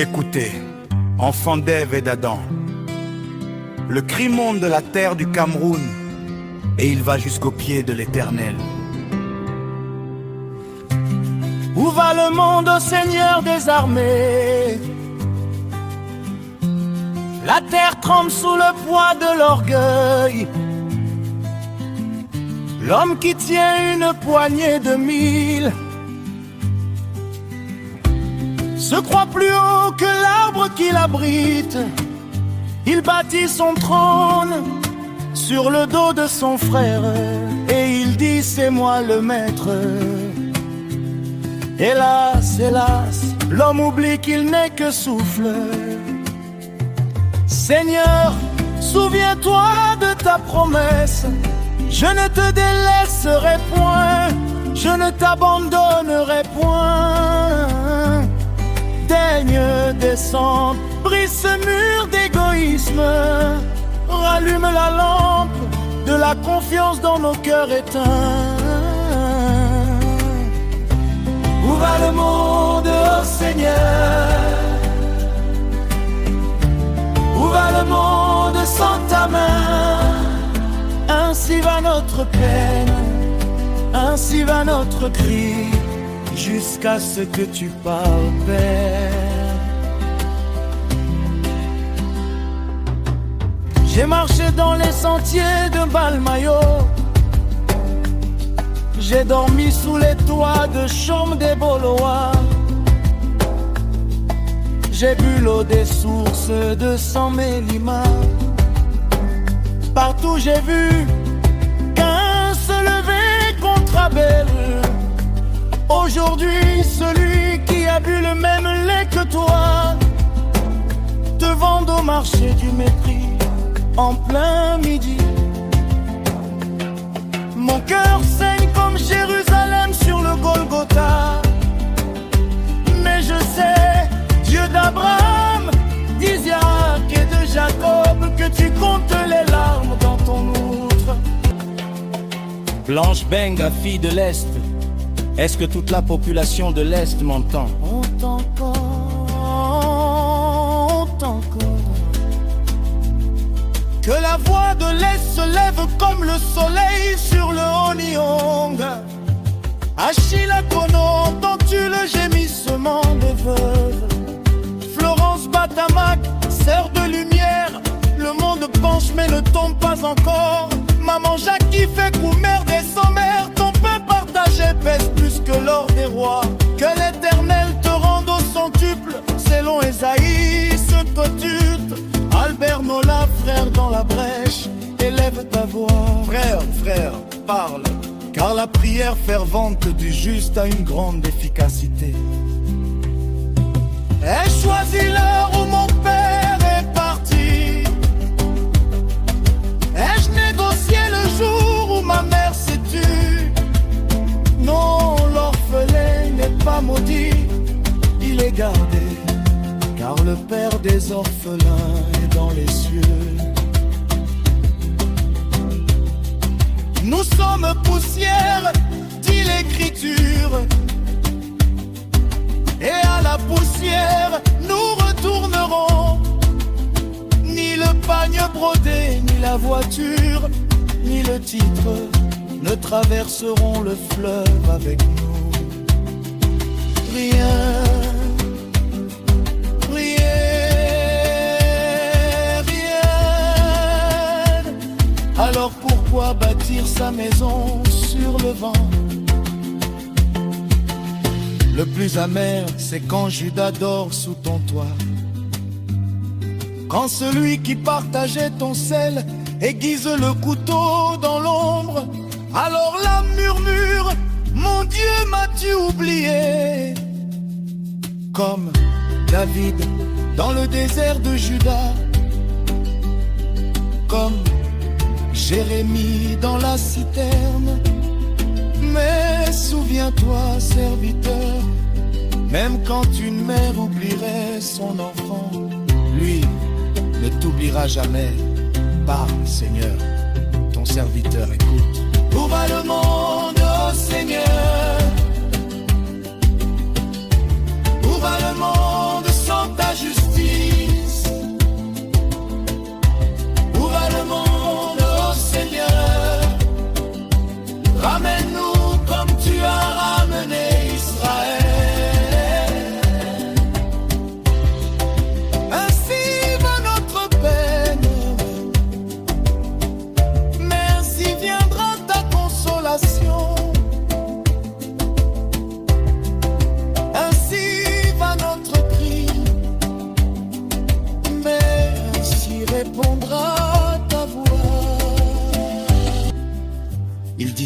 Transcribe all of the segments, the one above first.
Écoutez, enfants d'Ève et d'Adam, le cri monte de la terre du Cameroun et il va jusqu'au pied de l'Éternel. Où va le monde, ô Seigneur des armées? La terre tremble sous le poids de l'orgueil. L'homme qui tient une poignée de 1000 se croit plus haut que l'arbre qu'il abrite. Il bâtit son trône sur le dos de son frère et il dit c'est moi le maître. Hélas, hélas, l'homme oublie qu'il n'est que souffle. Seigneur, souviens-toi de ta promesse. Je ne te délaisserai point, je ne t'abandonnerai point. Daigne descendre, brise ce mur d'égoïsme. Rallume la lampe de la confiance dans nos cœurs éteints. Où va le monde, ô Seigneur? Où va le monde sans ta main? Ainsi va notre peine, ainsi va notre cri, jusqu'à ce que tu parles, Père. J'ai marché dans les sentiers de Balmayo. J'ai dormi sous les toits de chaume des Bolois. J'ai bu l'eau des sources de San Mélima. Partout j'ai vu qu'un se levait contre Abel. Aujourd'hui, celui qui a bu le même lait que toi te vend au marché du mépris en plein midi. Mon cœur saigne comme Jérusalem sur le Golgotha. Mais je sais, Dieu d'Abraham, d'Isaac et de Jacob, que tu comptes les larmes dans ton outre. Blanche Benga, fille de l'Est, est-ce que toute la population de l'Est m'entend? On t'entend encore. Que la voix de l'Est se lève comme le soleil sur le Honiong. Achille Kono, entends-tu le gémissement des veuves? Florence Batamac, sœur de lumière, le monde penche mais ne tombe pas encore. Maman Jackie fait mère des sommaires, ton pain partagé pèse plus que l'or des rois. Que l'Éternel te rende au centuple, selon Ésaïe, ce totute. Albert Nola, frère dans la brèche, élève ta voix. Frère, frère, parle, car la prière fervente du juste a une grande efficacité. Ai choisi l'heure où mon père est parti. Ai-je négocié le jour où ma mère s'est tue? Non, l'orphelin n'est pas maudit, il est gardé, car le père des orphelins est dans les cieux. Nous sommes poussière, dit l'Écriture, et à la poussière nous retournerons. Ni le pagne brodé, ni la voiture, ni le titre ne traverseront le fleuve avec nous. Rien, alors pourquoi bâtir sa maison sur le vent? Le plus amer, c'est quand Judas dort sous ton toit. Quand celui qui partageait ton sel aiguise le couteau dans l'ombre, alors l'âme murmure, mon Dieu, m'as-tu oublié? Comme David dans le désert de Juda, comme Jérémie dans la citerne. Mais souviens-toi, serviteur, même quand une mère oublierait son enfant, lui ne t'oubliera jamais. Parle, Seigneur, ton serviteur écoute. Où va le monde, ô Seigneur? Où va le monde sans ta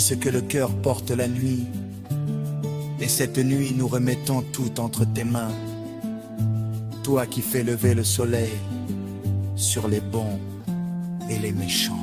ce que le cœur porte la nuit. Et cette nuit, nous remettons tout entre tes mains. Toi qui fais lever le soleil sur les bons et les méchants.